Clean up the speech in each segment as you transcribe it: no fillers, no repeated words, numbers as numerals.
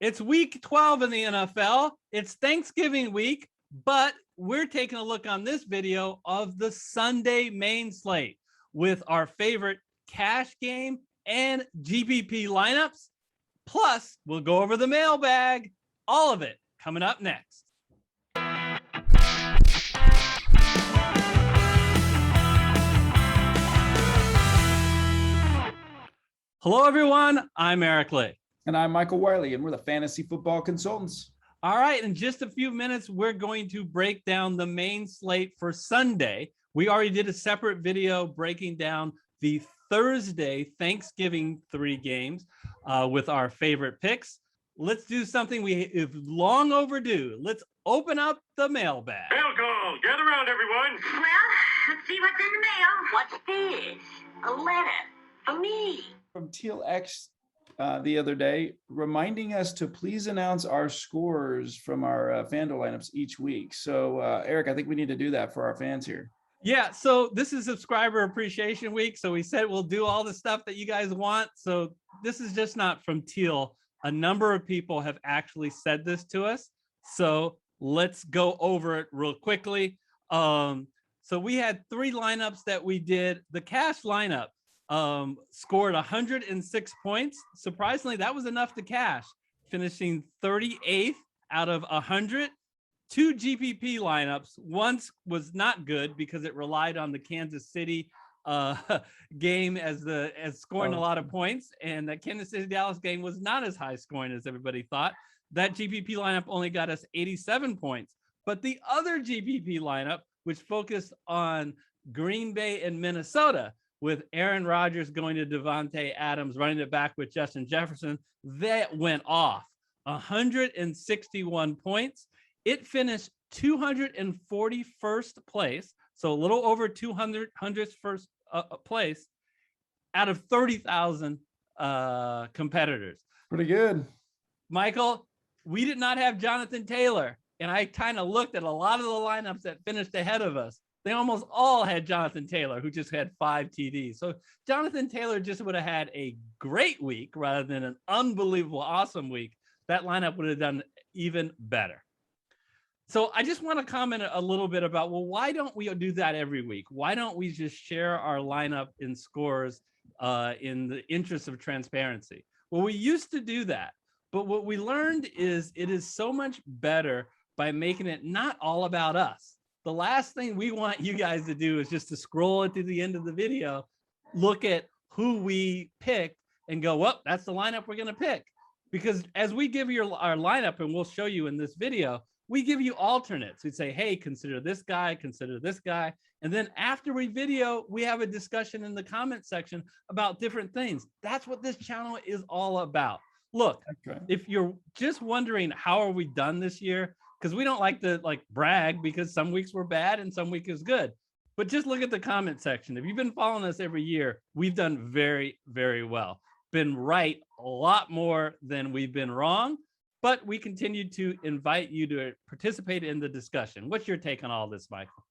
It's week 12 in the NFL. It's Thanksgiving week, but we're taking a look on this video of the Sunday main slate with our favorite cash game and GPP lineups. Plus, we'll go over the mailbag. All of it coming up next. Hello, everyone. I'm Eric Lee. And I'm Michael Wiley, and we're the Fantasy Football Consultants. All right, in just a few minutes, we're going to break down the main slate for Sunday. We already did a separate video breaking down the Thursday Thanksgiving 3 games with our favorite picks. Let's do something we have long overdue. Let's open up the mailbag. Mail call. Gather around, everyone. Well, let's see what's in the mail. What's this? A letter for me. From Teal X the other day, reminding us to please announce our scores from our FanDuel lineups each week. So, Eric, I think we need to do that for our fans here. Yeah, so this is Subscriber Appreciation Week. So we said we'll do all the stuff that you guys want. So this is just not from Teal. A number of people have actually said this to us. So let's go over it real quickly. So we had 3 lineups that we did. The cash lineup scored 106 points. Surprisingly, that was enough to cash, finishing 38th out of 100. 2 GPP lineups. One was not good because it relied on the Kansas City game as scoring a lot of points, and the Kansas City Dallas game was not as high scoring as everybody thought. That GPP lineup only got us 87 points. But the other GPP lineup, which focused on Green Bay and Minnesota, with Aaron Rodgers going to Devontae Adams, running it back with Justin Jefferson, that went off 161 points. It finished 241st place, so a little over 200th first place out of 30,000 competitors. Pretty good. Michael, we did not have Jonathan Taylor, and I kind of looked at a lot of the lineups that finished ahead of us. They almost all had Jonathan Taylor, who just had 5 TDs. So Jonathan Taylor just would have had a great week rather than an unbelievable, awesome week. That lineup would have done even better. So I just want to comment a little bit about, well, why don't we do that every week? Why don't we just share our lineup in scores in the interest of transparency? Well, we used to do that, but what we learned is it is so much better by making it not all about us. The last thing we want you guys to do is just to scroll it to the end of the video, look at who we picked and go, well, that's the lineup we're going to pick. Because as we give you our lineup, and we'll show you in this video, we give you alternates. We say, hey, consider this guy, consider this guy. And then after we video, we have a discussion in the comment section about different things. That's what this channel is all about. Look, if you're just wondering how are we done this year, because we don't like to brag because some weeks were bad and some week is good. But just look at the comment section. If you've been following us every year, we've done very, very well. Been right a lot more than we've been wrong, but we continue to invite you to participate in the discussion. What's your take on all this, Michael?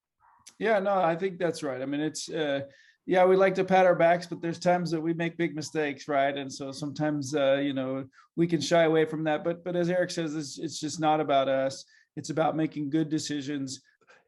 Yeah, no, I think that's right. I mean, it's, yeah, we like to pat our backs, but there's times that we make big mistakes, right? And so sometimes, we can shy away from that. But as Eric says, it's just not about us. It's about making good decisions.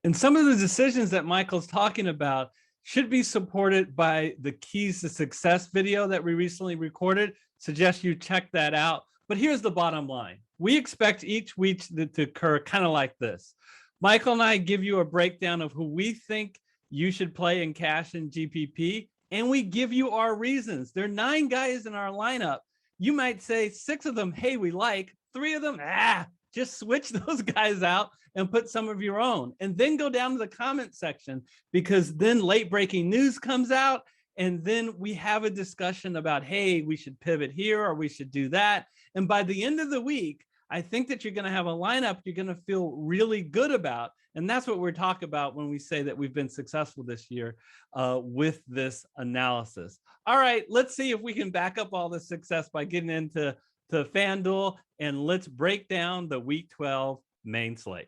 And some of the decisions that Michael's talking about should be supported by the Keys to Success video that we recently recorded. Suggest you check that out. But here's the bottom line. We expect each week to occur kind of like this. Michael and I give you a breakdown of who we think you should play in cash and GPP, and we give you our reasons. There are 9 guys in our lineup. You might say 6 of them, hey, we like. 3 of them, just switch those guys out and put some of your own. And then go down to the comment section, because then late breaking news comes out, and then we have a discussion about, hey, we should pivot here or we should do that. And by the end of the week, I think that you're going to have a lineup you're going to feel really good about. And that's what we're talking about when we say that we've been successful this year with this analysis. All right, let's see if we can back up all this success by getting into FanDuel, and let's break down the Week 12 main slate.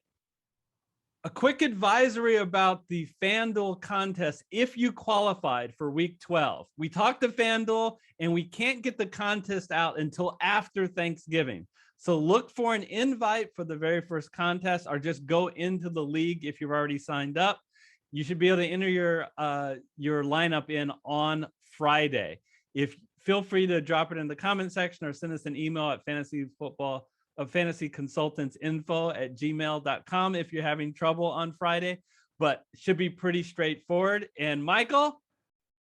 A quick advisory about the FanDuel contest if you qualified for Week 12. We talked to FanDuel, and we can't get the contest out until after Thanksgiving. So look for an invite for the very first contest, or just go into the league if you've already signed up. You should be able to enter your lineup in on Friday. Feel free to drop it in the comment section or send us an email at fantasyconsultantsinfo@gmail.com if you're having trouble on Friday, but should be pretty straightforward. And Michael,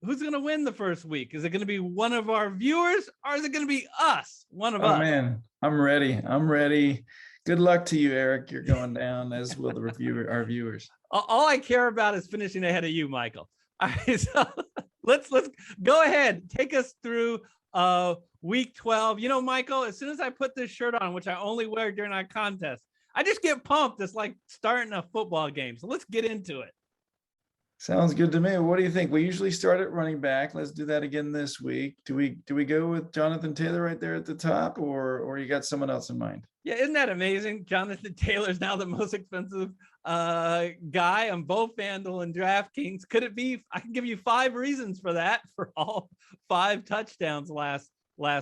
who's going to win the first week? Is it going to be one of our viewers, or is it going to be us? One of us. Oh man, I'm ready. Good luck to you, Eric. You're going down, as will our viewers. All I care about is finishing ahead of you, Michael. All right, so let's go ahead. Take us through week 12. You know, Michael, as soon as I put this shirt on, which I only wear during our contest, I just get pumped. It's like starting a football game. So let's get into it. Sounds good to me. What do you think? We usually start at running back. Let's do that again this week. Do we go with Jonathan Taylor right there at the top, or you got someone else in mind? Yeah, isn't that amazing? Jonathan Taylor is now the most expensive guy on both FanDuel and DraftKings. Could it be? I can give you 5 reasons for that, for all 5 touchdowns last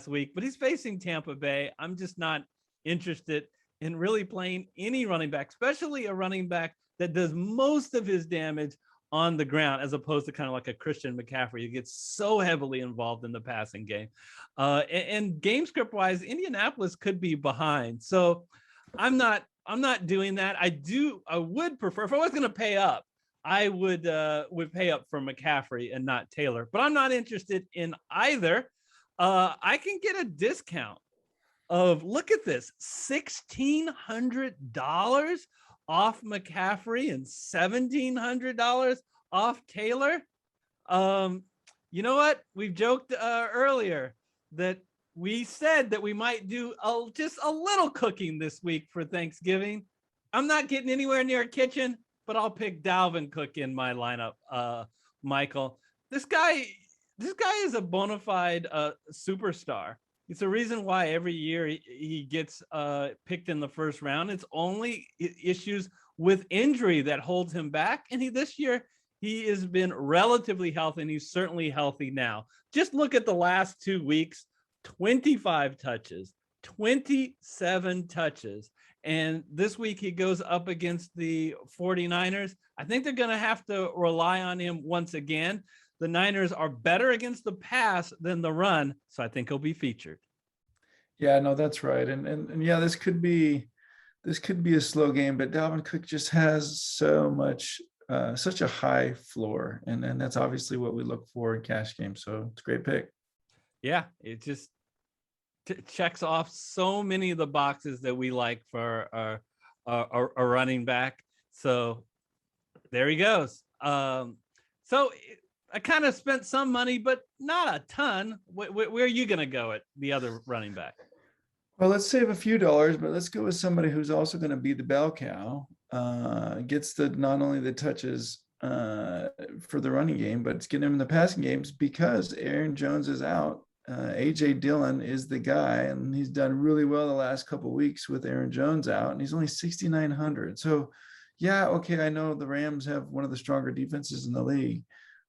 week. But he's facing Tampa Bay. I'm just not interested in really playing any running back, especially a running back that does most of his damage on the ground, as opposed to kind of like a Christian McCaffrey who gets so heavily involved in the passing game. And game script wise, Indianapolis could be behind. So I'm not doing that. I would prefer, if I was going to pay up, I would pay up for McCaffrey and not Taylor, but I'm not interested in either. I can get a discount of, look at this, $1,600 off McCaffrey and $1,700 off Taylor. You know what? We've joked earlier that we said that we might do just a little cooking this week for Thanksgiving. I'm not getting anywhere near a kitchen, but I'll pick Dalvin Cook in my lineup. Michael, this guy is a bona fide superstar. It's the reason why every year he gets picked in the first round. It's only issues with injury that holds him back. And this year he has been relatively healthy, and he's certainly healthy now. Just look at the last 2 weeks, 25 touches, 27 touches. And this week he goes up against the 49ers. I think they're going to have to rely on him once again. The Niners are better against the pass than the run, so I think he'll be featured. Yeah, no, that's right. And yeah, this could be a slow game, but Dalvin Cook just has so much, such a high floor, and that's obviously what we look for in cash games. So it's a great pick. Yeah, it just checks off so many of the boxes that we like for a running back. So there he goes. So I kind of spent some money, but not a ton. Where are you going to go at the other running back? Well, let's save a few dollars, but let's go with somebody who's also going to be the bell cow. Gets not only the touches for the running game, but it's getting him in the passing games because Aaron Jones is out. AJ Dillon is the guy, and he's done really well the last couple of weeks with Aaron Jones out, and he's only 6,900. So, yeah, okay, I know the Rams have one of the stronger defenses in the league,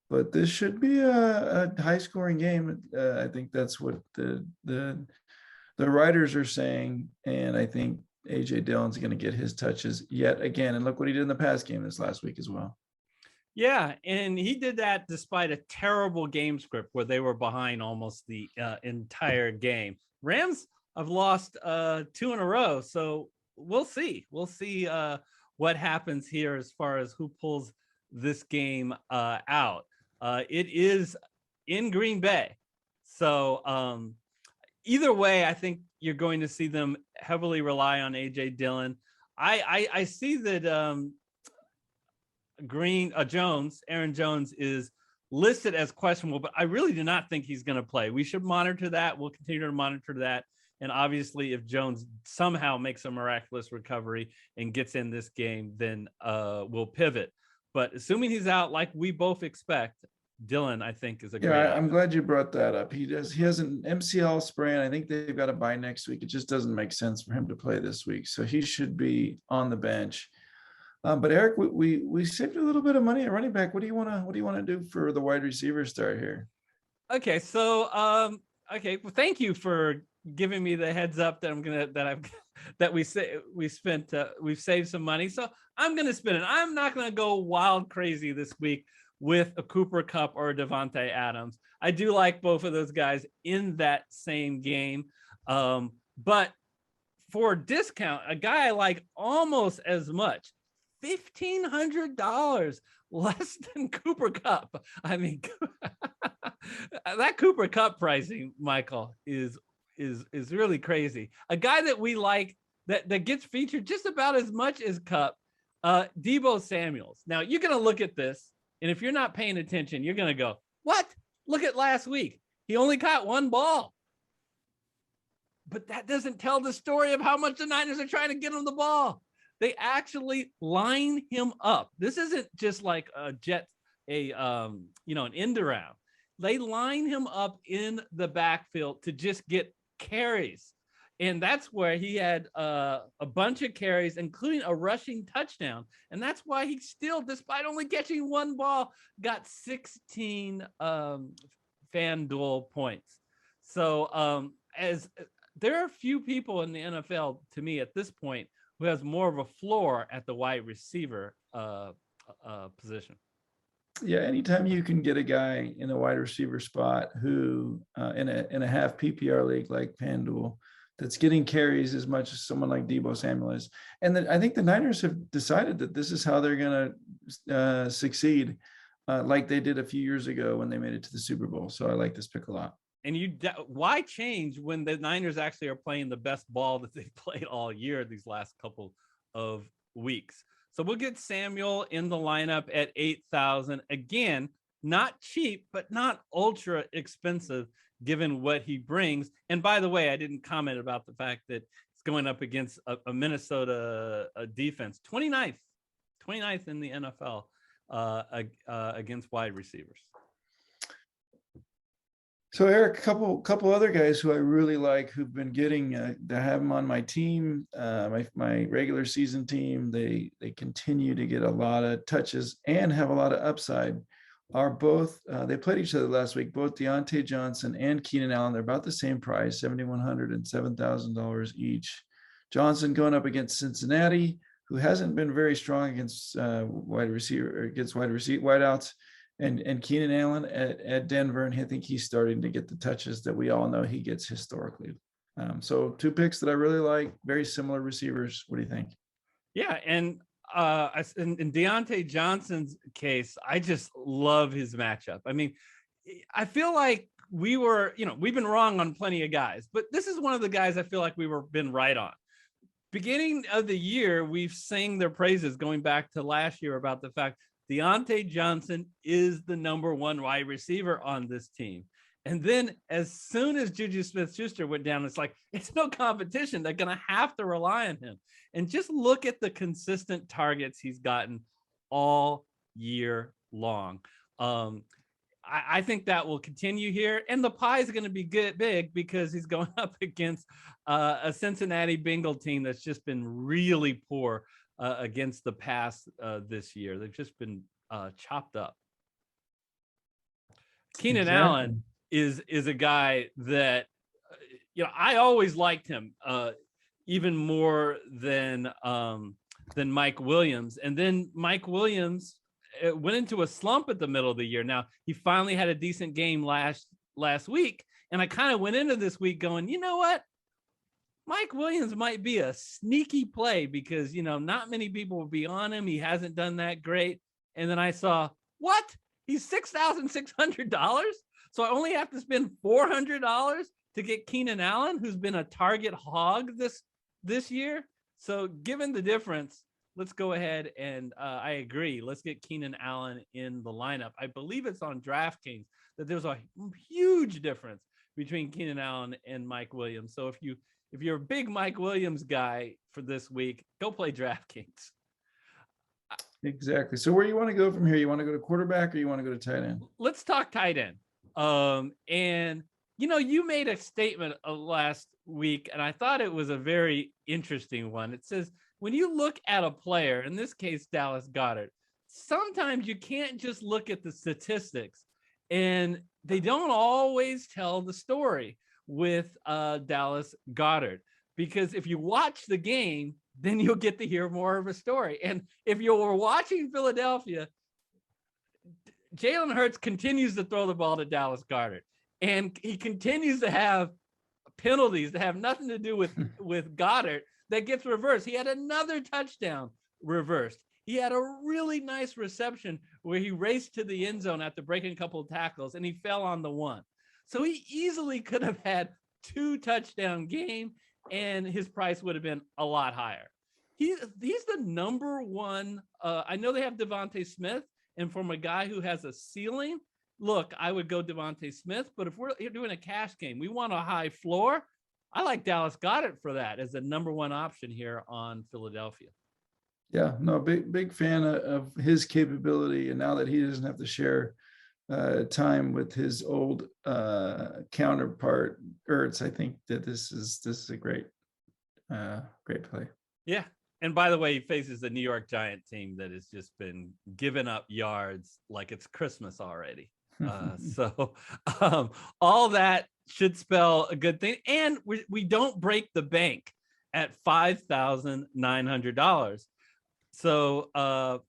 but this should be a high-scoring game. I think that's what the writers are saying, and I think AJ Dillon's going to get his touches yet again. And look what he did in the pass game this last week as well. Yeah, and he did that despite a terrible game script where they were behind almost the entire game. Rams have lost 2 in a row, so we'll see. We'll see what happens here as far as who pulls this game out. It is in Green Bay. So either way, I think you're going to see them heavily rely on AJ Dillon. I see that Aaron Jones is listed as questionable, but I really do not think he's going to play. We should monitor that. We'll continue to monitor that. And obviously, if Jones somehow makes a miraculous recovery and gets in this game, then we'll pivot. But assuming he's out like we both expect, Dillon, I think, is a great option. I'm glad you brought that up. He has an MCL sprain. I think they've got a bye next week. It just doesn't make sense for him to play this week. So he should be on the bench. But Eric, we saved a little bit of money at running back. What do you want to do for the wide receiver start here? Okay, so well, thank you for giving me the heads up that we've saved some money. So I'm gonna spin it. I'm not gonna go wild crazy this week with a Cooper Kupp or a Devontae Adams. I do like both of those guys in that same game. But for a discount, a guy I like almost as much, $1,500 less than Cooper Kupp. I mean, that Cooper Kupp pricing, Michael, is really crazy. A guy that we like that gets featured just about as much as Kupp, Deebo Samuels. Now you're going to look at this, and if you're not paying attention, you're going to go, what? Look at last week. He only caught one ball. But that doesn't tell the story of how much the Niners are trying to get him the ball. They actually line him up. This isn't just like an end around. They line him up in the backfield to just get carries. And that's where he had a bunch of carries, including a rushing touchdown. And that's why he still, despite only catching one ball, got 16 FanDuel points. So as there are few people in the NFL, to me, at this point, who has more of a floor at the wide receiver position. Yeah, anytime you can get a guy in a wide receiver spot who in a half PPR league like FanDuel that's getting carries as much as someone like Deebo Samuel is. And then I think the Niners have decided that this is how they're going to succeed, like they did a few years ago when they made it to the Super Bowl. So I like this pick a lot. And why change when the Niners actually are playing the best ball that they've played all year these last couple of weeks? So we'll get Samuel in the lineup at 8,000. Again, not cheap, but not ultra expensive given what he brings. And by the way, I didn't comment about the fact that it's going up against a Minnesota defense, 29th in the NFL against wide receivers. So Eric, a couple other guys who I really like who've been getting to have them on my team, my regular season team. They continue to get a lot of touches and have a lot of upside. Are both they played each other last week? Both Deontay Johnson and Keenan Allen. They're about the same price, $7,100 and $7,000 each. Johnson going up against Cincinnati, who hasn't been very strong against wideouts. And Keenan Allen at Denver, and I think he's starting to get the touches that we all know he gets historically. So two picks that I really like, very similar receivers. What do you think? Yeah, and in Deontay Johnson's case, I just love his matchup. I mean, I feel like we've been wrong on plenty of guys, but this is one of the guys I feel like been right on. Beginning of the year, we've sang their praises going back to last year about the fact Deontay Johnson is the number one wide receiver on this team. And then as soon as Juju Smith-Schuster went down, it's like, it's no competition. They're going to have to rely on him. And just look at the consistent targets he's gotten all year long. I think that will continue here. And the pie is going to be big because he's going up against a Cincinnati Bengal team that's just been really poor against the pass this year. They've just been chopped up. Keenan Allen is a guy that I always liked him even more than Mike Williams. And then Mike Williams went into a slump at the middle of the year. Now he finally had a decent game last week, and I kind of went into this week going, you know what? Mike Williams might be a sneaky play because, not many people will be on him. He hasn't done that great. And then I saw, what? He's $6,600. So I only have to spend $400 to get Keenan Allen, who's been a target hog this year. So given the difference, let's go ahead and I agree. Let's get Keenan Allen in the lineup. I believe it's on DraftKings that there's a huge difference between Keenan Allen and Mike Williams. So if you're a big Mike Williams guy for this week, go play DraftKings. Exactly. So where you want to go from here? You want to go to quarterback or you want to go to tight end? Let's talk tight end. And you made a statement last week, and I thought it was a very interesting one. It says, when you look at a player, in this case, Dallas Goedert, sometimes you can't just look at the statistics, and they don't always tell the story. with Dallas Goedert, because if you watch the game, then you'll get to hear more of a story. And if you were watching Philadelphia, Jalen Hurts continues to throw the ball to Dallas Goedert, and he continues to have penalties that have nothing to do with Goddard that gets reversed. He had another touchdown reversed. He had a really nice reception where he raced to the end zone after breaking a couple of tackles, and he fell on the one. So he easily could have had 2 touchdown game, and his price would have been a lot higher. He's the number one. I know they have Devontae Smith, and from a guy who has a ceiling, look, I would go Devontae Smith, but if we're doing a cash game, we want a high floor. I like Dallas Goedert for that as the number one option here on Philadelphia. Yeah, no, big fan of his capability. And now that he doesn't have to share time with his old counterpart, Ertz, I think that this is a great play. Yeah. And by the way, he faces the New York Giant team that has just been giving up yards like it's Christmas already. So all that should spell a good thing. And we don't break the bank at $5,900. So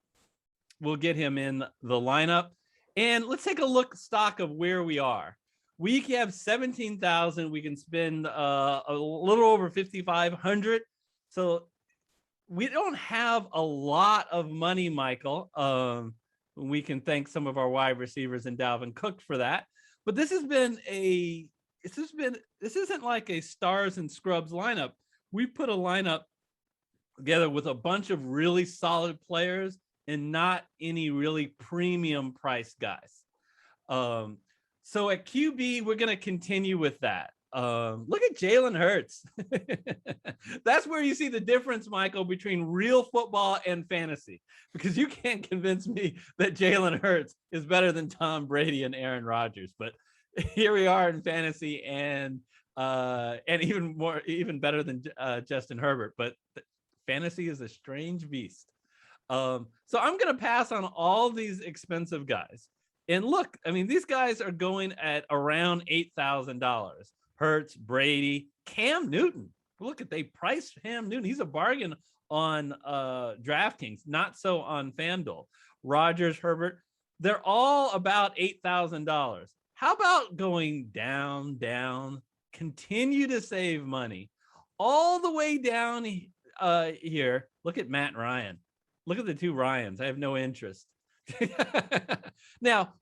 we'll get him in the lineup. And let's take a stock of where we are. We have 17,000. We can spend a little over 5,500. So we don't have a lot of money, Michael. We can thank some of our wide receivers and Dalvin Cook for that. But this isn't like a stars and scrubs lineup. We put a lineup together with a bunch of really solid players and not any really premium price guys. So at QB, we're going to continue with that. Look at Jalen Hurts. That's where you see the difference, Michael, between real football and fantasy, because you can't convince me that Jalen Hurts is better than Tom Brady and Aaron Rodgers. But here we are in fantasy, and even better than Justin Herbert. But fantasy is a strange beast. So I'm going to pass on all these expensive guys. And look, I mean, these guys are going at around $8,000. Hurts, Brady, Cam Newton. Look at, they priced Cam Newton. He's a bargain on DraftKings, not so on FanDuel. Rodgers, Herbert, they're all about $8,000. How about going down, continue to save money all the way down here. Look at Matt Ryan. Look at the 2 Ryans. I have no interest. Now,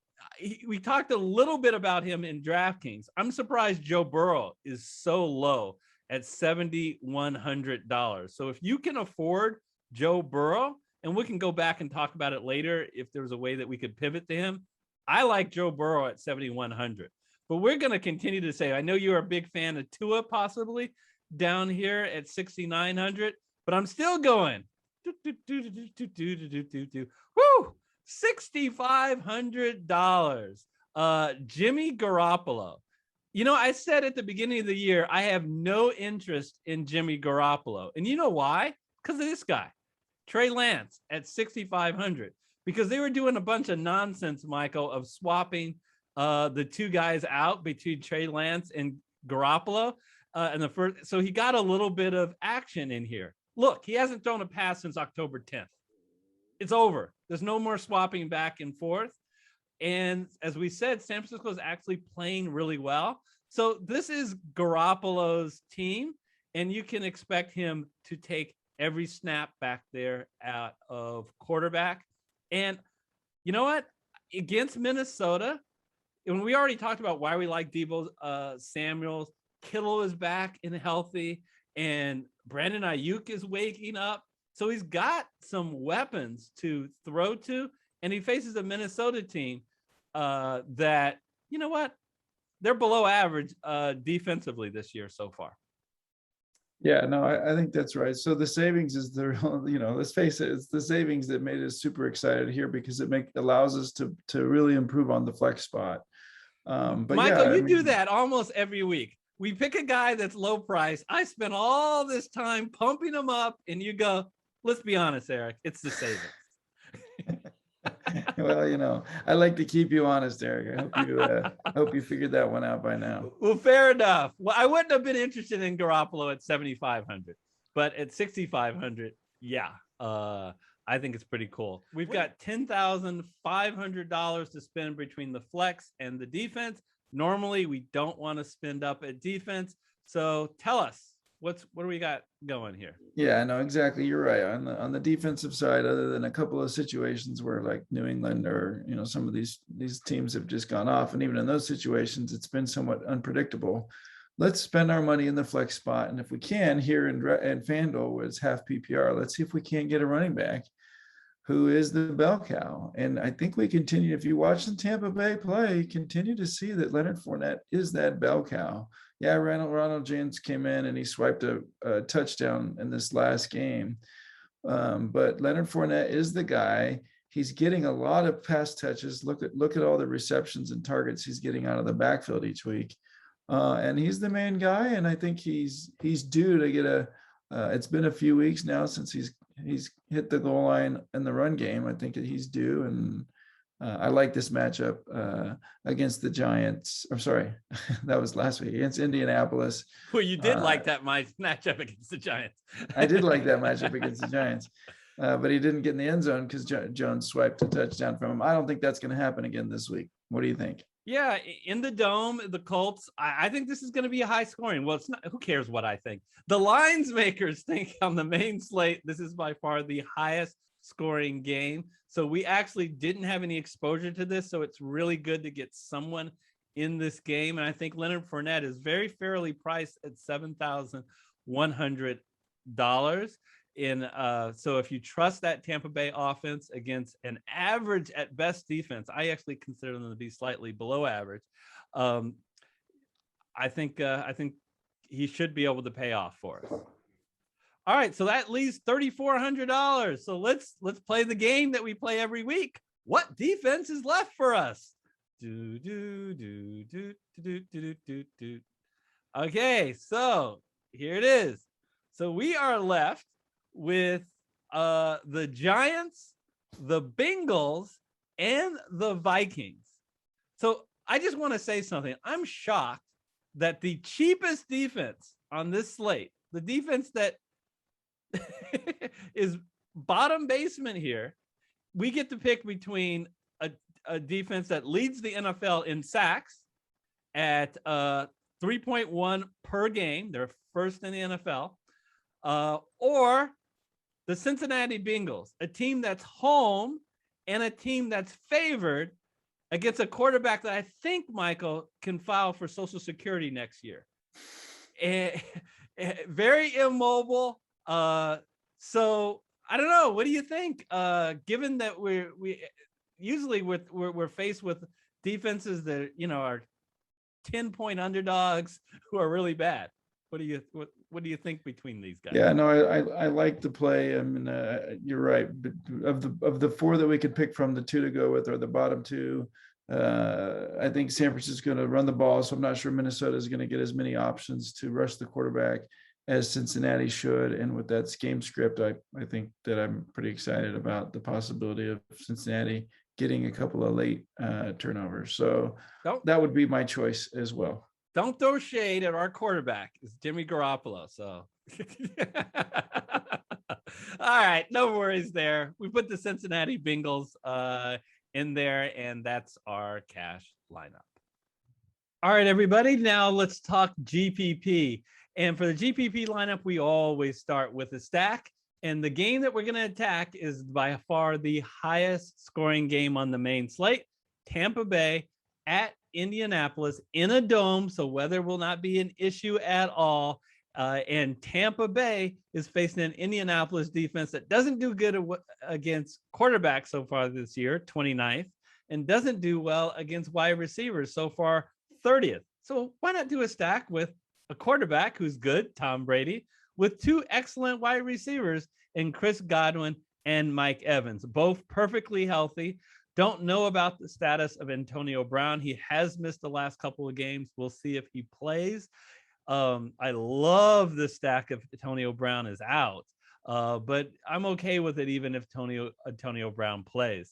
we talked a little bit about him in DraftKings. I'm surprised Joe Burrow is so low at $7,100. So if you can afford Joe Burrow, and we can go back and talk about it later if there was a way that we could pivot to him, I like Joe Burrow at $7,100. But we're going to continue to say, I know you're a big fan of Tua possibly down here at $6,900, but I'm still going. Woo! $6,500. Jimmy Garoppolo. You know, I said at the beginning of the year, I have no interest in Jimmy Garoppolo. And you know why? Because of this guy, Trey Lance at $6,500. Because they were doing a bunch of nonsense, Michael, of swapping the 2 guys out between Trey Lance and Garoppolo. So he got a little bit of action in here. Look, he hasn't thrown a pass since October 10th. It's over. There's no more swapping back and forth. And as we said, San Francisco is actually playing really well. So this is Garoppolo's team, and you can expect him to take every snap back there out of quarterback. And you know what? Against Minnesota, and we already talked about why we like Deebo Samuels. Kittle is back and healthy, and Brandon Ayuk is waking up. So he's got some weapons to throw to, and he faces a Minnesota team that, you know what? They're below average defensively this year so far. Yeah, no, I think that's right. So the savings is the real, let's face it, it's the savings that made us super excited here, because it allows us to really improve on the flex spot. But Michael, yeah, you do that almost every week. We pick a guy that's low price. I spent all this time pumping him up, and you go, let's be honest, Eric, it's the savings. Well, I like to keep you honest, Eric. I hope you figured that one out by now. Well, fair enough. Well, I wouldn't have been interested in Garoppolo at 7,500, but at 6,500, yeah, I think it's pretty cool. We've got $10,500 to spend between the flex and the defense. Normally, we don't want to spend up at defense. So tell us, what do we got going here? Yeah, no, exactly. You're right. On the defensive side, other than a couple of situations where like New England or some of these teams have just gone off, and even in those situations, it's been somewhat unpredictable. Let's spend our money in the flex spot, and if we can, here in FanDuel, where it's half PPR, let's see if we can't get a running back who is the bell cow. And I think we continue, if you watch the Tampa Bay play, continue to see that Leonard Fournette is that bell cow. Yeah, Ronald James came in and he swiped a touchdown in this last game. But Leonard Fournette is the guy. He's getting a lot of pass touches. Look at all the receptions and targets he's getting out of the backfield each week. And he's the main guy. And I think he's due to get it's been a few weeks now since he's hit the goal line in the run game. I think that he's due, and I like this matchup against the Giants. I'm sorry, that was last week against Indianapolis. Well, you did like that matchup against the Giants. I did like that matchup against the Giants, but he didn't get in the end zone because Jones swiped a touchdown from him. I don't think that's going to happen again this week. What do you think? Yeah, in the dome, the Colts, I think this is going to be a high scoring. Well, it's not. Who cares what I think? The lines makers think on the main slate, this is by far the highest scoring game. So we actually didn't have any exposure to this. So it's really good to get someone in this game. And I think Leonard Fournette is very fairly priced at $7,100. So if you trust that Tampa Bay offense against an average at best defense, I actually consider them to be slightly below average. I think he should be able to pay off for us. All right, so that leaves $3,400. So let's play the game that we play every week. What defense is left for us? Okay, so here it is. So we are left with the Giants, the Bengals, and the Vikings. So I just want to say something. I'm shocked that the cheapest defense on this slate, the defense that is bottom basement here, we get to pick between a defense that leads the NFL in sacks at 3.1 per game. They're first in the NFL. Or the Cincinnati Bengals, a team that's home and a team that's favored against a quarterback that I think, Michael, can file for Social Security next year. Very immobile. So I don't know. What do you think? Given that we're faced with defenses that are 10-point underdogs who are really bad. What do you think between these guys? Yeah, no, I like the play. I mean, you're right. Of the four that we could pick from, the two to go with are the bottom two. I think San Francisco is going to run the ball, so I'm not sure Minnesota is going to get as many options to rush the quarterback as Cincinnati should. And with that game script, I think that I'm pretty excited about the possibility of Cincinnati getting a couple of late turnovers. So that would be my choice as well. Don't throw shade at our quarterback. It's Jimmy Garoppolo. So, all right, no worries there. We put the Cincinnati Bengals in there, and that's our cash lineup. All right, everybody. Now let's talk GPP. And for the GPP lineup, we always start with a stack. And the game that we're going to attack is by far the highest scoring game on the main slate. Tampa Bay at Indianapolis in a dome, so weather will not be an issue at all. And Tampa Bay is facing an Indianapolis defense that doesn't do good against quarterbacks so far this year, 29th, and doesn't do well against wide receivers so far, 30th. So why not do a stack with a quarterback who's good, Tom Brady, with two excellent wide receivers in Chris Godwin and Mike Evans, both perfectly healthy. Don't know about the status of Antonio Brown. He has missed the last couple of games. We'll see if he plays. I love the stack if Antonio Brown is out, but I'm okay with it even if Antonio Brown plays.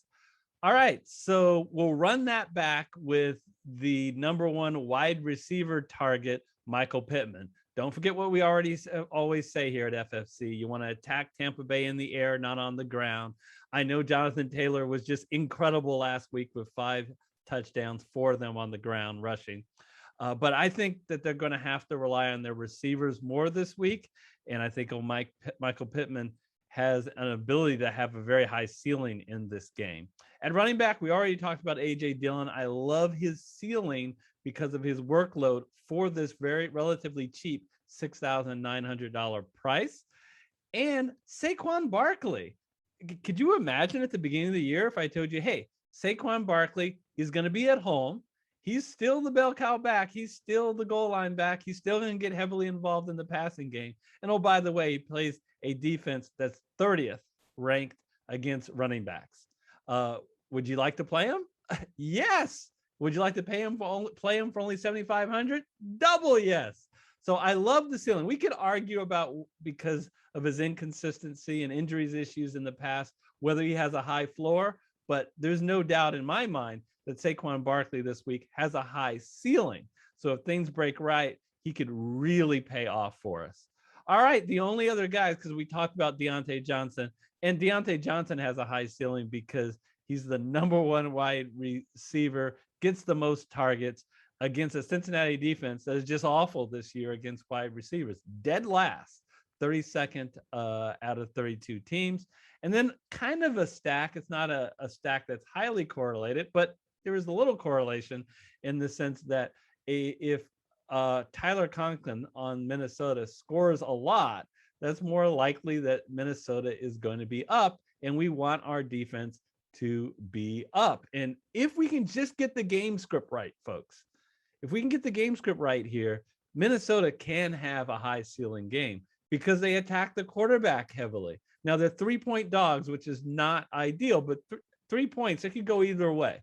All right, so we'll run that back with the number one wide receiver target, Michael Pittman. Don't forget what we always say here at FFC. You want to attack Tampa Bay in the air, not on the ground. I know Jonathan Taylor was just incredible last week with 5 touchdowns, 4 of them on the ground rushing. But I think that they're going to have to rely on their receivers more this week. And I think Michael Pittman has an ability to have a very high ceiling in this game. At running back, we already talked about A.J. Dillon. I love his ceiling because of his workload for this very relatively cheap $6,900 price. And Saquon Barkley. Could you imagine at the beginning of the year if I told you, hey, Saquon Barkley is going to be at home. He's still the bell cow back. He's still the goal line back. He's still going to get heavily involved in the passing game. And oh, by the way, he plays a defense that's 30th ranked against running backs. Would you like to play him? Yes. Would you like to play him for only $7,500? Double yes. So I love the ceiling. We could argue about, because of his inconsistency and injuries issues in the past, whether he has a high floor, but there's no doubt in my mind that Saquon Barkley this week has a high ceiling. So if things break right, he could really pay off for us. All right, the only other guys, because we talked about Deontay Johnson, and Deontay Johnson has a high ceiling because he's the number one wide receiver, gets the most targets against a Cincinnati defense that is just awful this year against wide receivers. Dead last, 32nd out of 32 teams. And then kind of a stack. It's not a stack that's highly correlated, but there is a little correlation in the sense that if Tyler Conklin on Minnesota scores a lot, that's more likely that Minnesota is going to be up, and we want our defense to be up. And if we can just get the game script right, folks, if we can get the game script right here, Minnesota can have a high ceiling game because they attack the quarterback heavily. Now they're 3-point dogs, which is not ideal, but 3 points, it could go either way.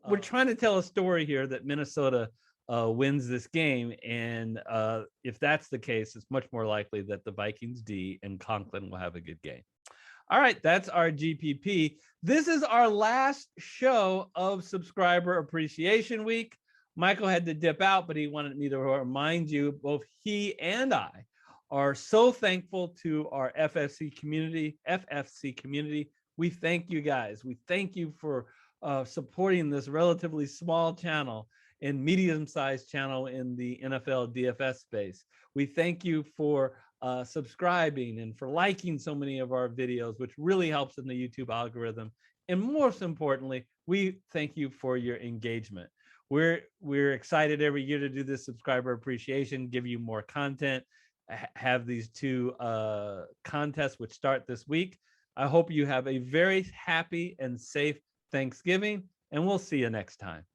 We're trying to tell a story here that Minnesota wins this game. And if that's the case, it's much more likely that the Vikings D and Conklin will have a good game. All right, that's our GPP. This is our last show of Subscriber Appreciation Week. Michael had to dip out, but he wanted me to remind you, both he and I are so thankful to our FFC community. We thank you guys. We thank you for supporting this relatively small channel and medium-sized channel in the NFL DFS space. We thank you for subscribing and for liking so many of our videos, which really helps in the YouTube algorithm. And most importantly, we thank you for your engagement. We're excited every year to do this subscriber appreciation, give you more content, have these 2 contests which start this week. I hope you have a very happy and safe Thanksgiving, and we'll see you next time.